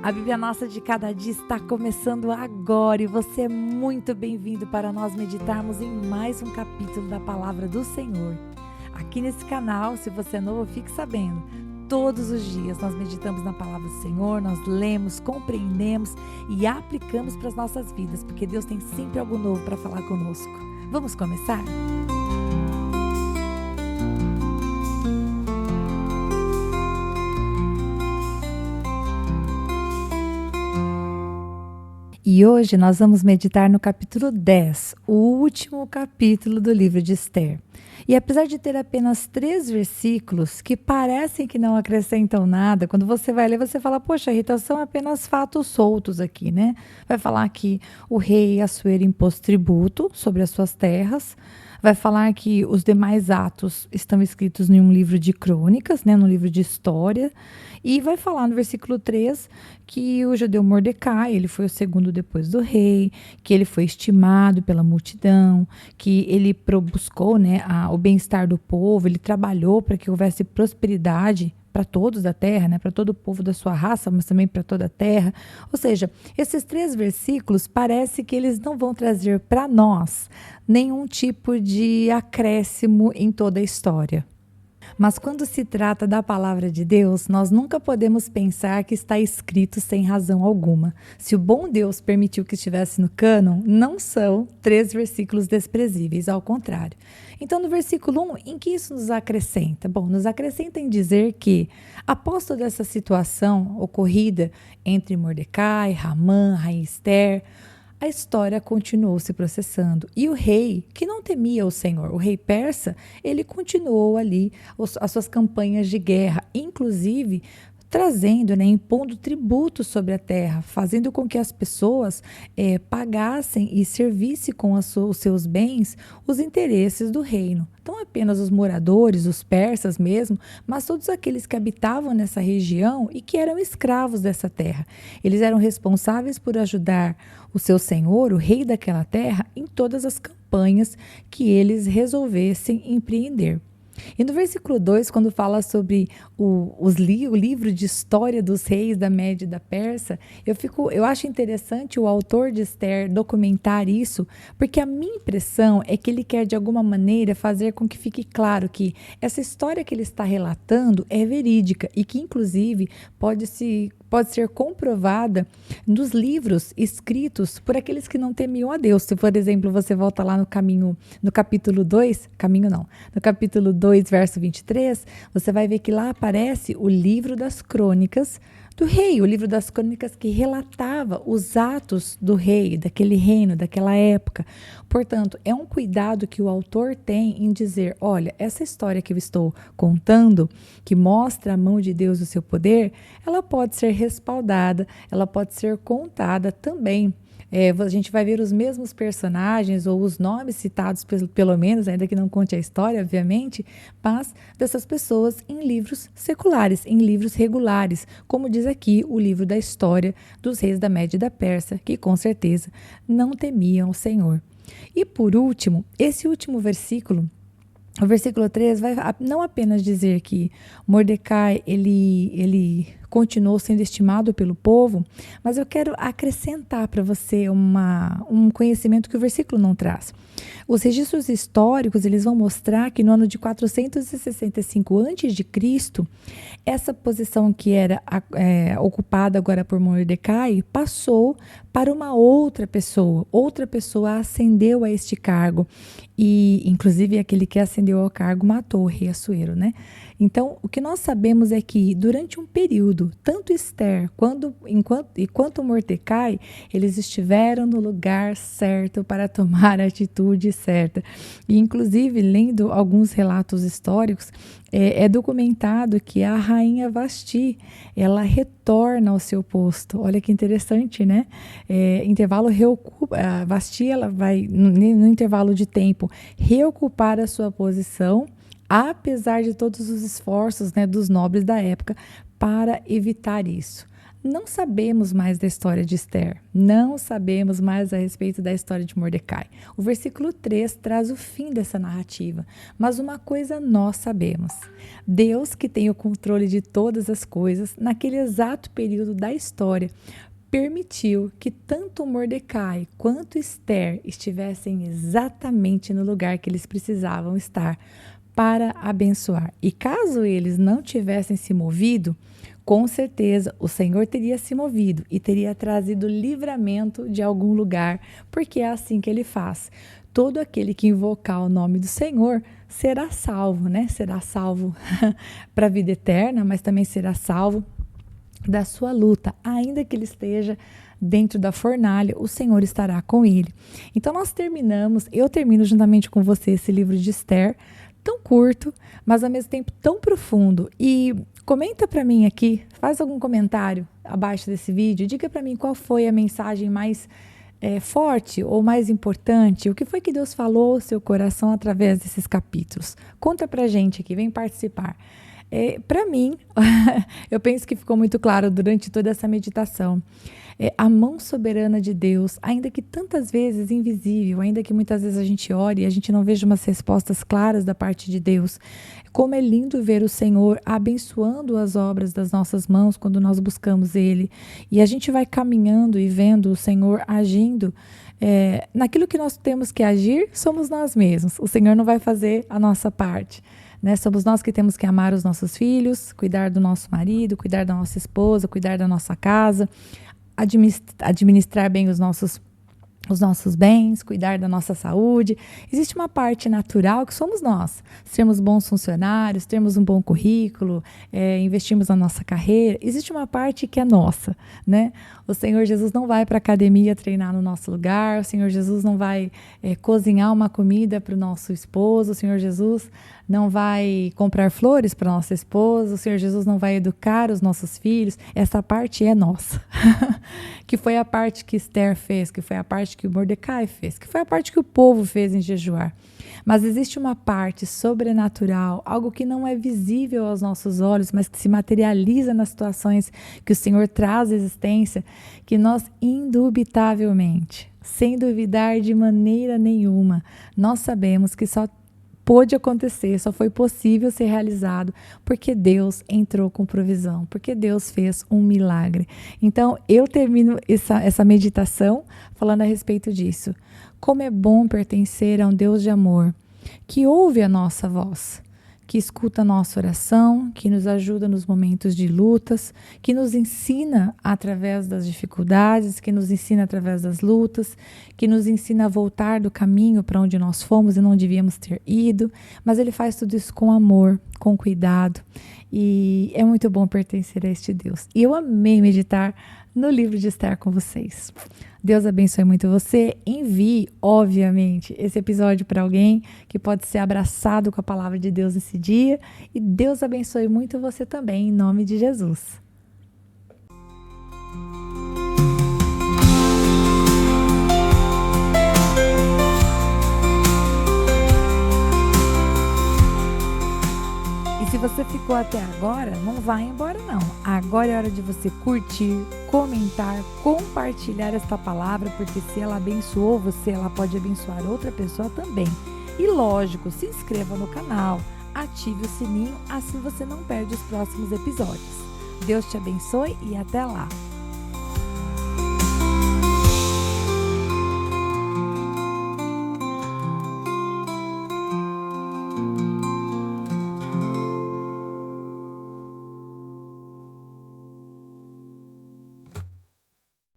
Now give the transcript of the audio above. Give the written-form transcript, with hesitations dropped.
A Bíblia Nossa de Cada Dia está começando agora e você é muito bem-vindo para nós meditarmos em mais um capítulo da Palavra do Senhor. Aqui nesse canal, se você é novo, fique sabendo, todos os dias nós meditamos na Palavra do Senhor, nós lemos, compreendemos e aplicamos para as nossas vidas, porque Deus tem sempre algo novo para falar conosco. Vamos começar? E hoje nós vamos meditar no capítulo 10, o último capítulo do livro de Esther. E apesar de ter apenas 3 versículos que parecem que não acrescentam nada, quando você vai ler, você fala, poxa, Rita, são apenas fatos soltos aqui, né? Vai falar que o rei Assuero impôs tributo sobre as suas terras, vai falar que os demais atos estão escritos em um livro de crônicas, né, num livro de história, e vai falar no versículo 3 que o judeu Mordecai, ele foi o segundo depois do rei, que ele foi estimado pela multidão, que ele buscou, né, o bem-estar do povo, ele trabalhou para que houvesse prosperidade para todos da terra, né, para todo o povo da sua raça, mas também para toda a terra. Ou seja, esses 3 versículos parece que eles não vão trazer para nós nenhum tipo de acréscimo em toda a história. Mas quando se trata da palavra de Deus, nós nunca podemos pensar que está escrito sem razão alguma. Se o bom Deus permitiu que estivesse no cânon, não são 3 versículos desprezíveis, ao contrário. Então, no versículo 1, em que isso nos acrescenta? Bom, nos acrescenta em dizer que, após toda essa situação ocorrida entre Mordecai, Ramã, Rainha Esther, a história continuou se processando. E o rei, que não temia o Senhor, o rei persa, ele continuou ali as suas campanhas de guerra, inclusive trazendo, né, impondo tributo sobre a terra, fazendo com que as pessoas pagassem e servissem com os seus bens os interesses do reino. Não apenas os moradores, os persas mesmo, mas todos aqueles que habitavam nessa região e que eram escravos dessa terra. Eles eram responsáveis por ajudar o seu senhor, o rei daquela terra, em todas as campanhas que eles resolvessem empreender. E no versículo 2, quando fala sobre o livro de história dos reis da Média e da Pérsia, eu acho interessante o autor de Esther documentar isso, porque a minha impressão é que ele quer de alguma maneira fazer com que fique claro que essa história que ele está relatando é verídica e que inclusive pode ser comprovada nos livros escritos por aqueles que não temiam a Deus. Se, por exemplo, você volta lá no capítulo 2, no capítulo 2, verso 23, você vai ver que lá aparece o livro das crônicas do rei, o livro das crônicas que relatava os atos do rei, daquele reino, daquela época. Portanto, é um cuidado que o autor tem em dizer, olha, essa história que eu estou contando, que mostra a mão de Deus e o seu poder, ela pode ser respaldada, ela pode ser contada também. A gente vai ver os mesmos personagens ou os nomes citados, pelo menos, ainda que não conte a história, obviamente, mas dessas pessoas em livros seculares, em livros regulares, como diz aqui o livro da história dos reis da Média e da Pérsia, que com certeza não temiam o Senhor. E por último, esse último versículo, o versículo 3, vai não apenas dizer que Mordecai, ele continuou sendo estimado pelo povo, mas eu quero acrescentar para você um conhecimento que o versículo não traz. Os registros históricos, eles vão mostrar que no ano de 465 a.C., essa posição que era ocupada agora por Mordecai passou para uma outra pessoa. Outra pessoa ascendeu a este cargo e, inclusive, aquele que ascendeu ao cargo matou o rei Assuero, né? Então, o que nós sabemos é que durante um período, tanto Esther quanto Mordecai, eles estiveram no lugar certo para tomar a atitude certa. E, inclusive, lendo alguns relatos históricos, é documentado que a rainha Vasti, ela retorna ao seu posto. Olha que interessante, né? Vasti, ela vai, no intervalo de tempo, reocupar a sua posição, apesar de todos os esforços, né, dos nobres da época para evitar isso. não sabemos mais da história de Esther, não sabemos mais a respeito da história de Mordecai. O versículo 3 traz o fim dessa narrativa, mas uma coisa nós sabemos: Deus, que tem o controle de todas as coisas, naquele exato período da história, permitiu que tanto Mordecai quanto Esther estivessem exatamente no lugar que eles precisavam estar para abençoar. E caso eles não tivessem se movido, com certeza o Senhor teria se movido e teria trazido livramento de algum lugar, porque é assim que ele faz. Todo aquele que invocar o nome do Senhor será salvo, né? Será salvo para a vida eterna, mas também será salvo da sua luta, ainda que ele esteja dentro da fornalha, o Senhor estará com ele. Então eu termino juntamente com você esse livro de Esther, tão curto, mas ao mesmo tempo tão profundo. E comenta para mim aqui, faz algum comentário abaixo desse vídeo, diga para mim qual foi a mensagem mais forte ou mais importante, o que foi que Deus falou ao seu coração através desses capítulos. Conta pra gente aqui, vem participar. Para mim, eu penso que ficou muito claro durante toda essa meditação. A mão soberana de Deus, ainda que tantas vezes invisível, ainda que muitas vezes a gente ore e a gente não veja umas respostas claras da parte de Deus, como é lindo ver o Senhor abençoando as obras das nossas mãos quando nós buscamos Ele. E a gente vai caminhando e vendo o Senhor agindo. Naquilo que nós temos que agir, somos nós mesmos. O Senhor não vai fazer a nossa parte. Somos nós que temos que amar os nossos filhos, cuidar do nosso marido, cuidar da nossa esposa, cuidar da nossa casa, administrar bem os nossos bens, cuidar da nossa saúde. Existe uma parte natural que somos nós. Sermos bons funcionários, termos um bom currículo, investirmos na nossa carreira. Existe uma parte que é nossa, né? O Senhor Jesus não vai para a academia treinar no nosso lugar. O Senhor Jesus não vai cozinhar uma comida para o nosso esposo. O Senhor Jesus não vai comprar flores para nossa esposa. O Senhor Jesus não vai educar os nossos filhos. Essa parte é nossa. Que foi a parte que Esther fez, que foi a parte que o Mordecai fez, que foi a parte que o povo fez em jejuar. Mas existe uma parte sobrenatural, algo que não é visível aos nossos olhos, mas que se materializa nas situações que o Senhor traz à existência, que nós indubitavelmente, sem duvidar de maneira nenhuma, nós sabemos que só pôde acontecer, só foi possível ser realizado porque Deus entrou com provisão, porque Deus fez um milagre. Então, eu termino essa meditação falando a respeito disso. Como é bom pertencer a um Deus de amor, que ouve a nossa voz, que escuta a nossa oração, que nos ajuda nos momentos de lutas, que nos ensina através das dificuldades, que nos ensina através das lutas, que nos ensina a voltar do caminho para onde nós fomos e não devíamos ter ido, mas Ele faz tudo isso com amor, com cuidado, e é muito bom pertencer a este Deus. E eu amei meditar no livro de Esther com vocês. Deus abençoe muito você. Envie, obviamente, esse episódio para alguém que pode ser abraçado com a palavra de Deus nesse dia. E Deus abençoe muito você também, em nome de Jesus. Se você ficou até agora, não vai embora não. Agora é hora de você curtir, comentar, compartilhar esta palavra, porque se ela abençoou você, ela pode abençoar outra pessoa também. E lógico, se inscreva no canal, ative o sininho, assim você não perde os próximos episódios. Deus te abençoe e até lá!